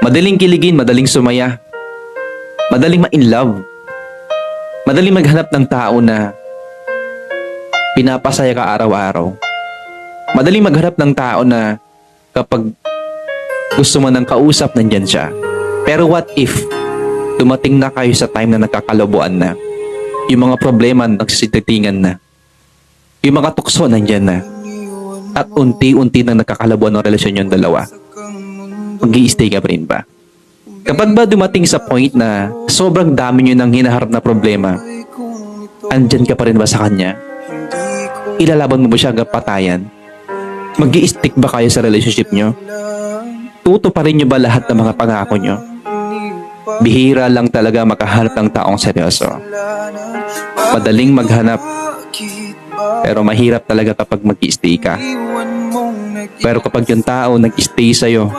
Madaling kiligin, madaling sumaya. Madaling ma-in love. Madaling maghanap ng tao na pinapasaya ka araw-araw. Madaling maghanap ng tao na kapag gusto mo ng kausap, nandyan siya. Pero what if dumating na kayo sa time na nagkakalabuan na? Yung mga problema nagsisititingan na. Yung mga tukso nandyan na. At unti-unti nang nagkakalabuan ng relasyon yung dalawa. Mag-i-stay ka pa rin ba? Kapag ba dumating sa point na sobrang dami nyo nang hinaharap na problema, andyan ka pa rin ba sa kanya? Ilalaban mo ba siya hanggang patayan? Mag-i-stick ba kayo sa relationship nyo? Tuto pa rin nyo ba lahat ng mga pangako nyo? Bihira lang talaga makahanap ng taong seryoso. Madaling maghanap, pero mahirap talaga kapag mag-i-stay ka. Pero kapag yung tao nag-stay sa'yo,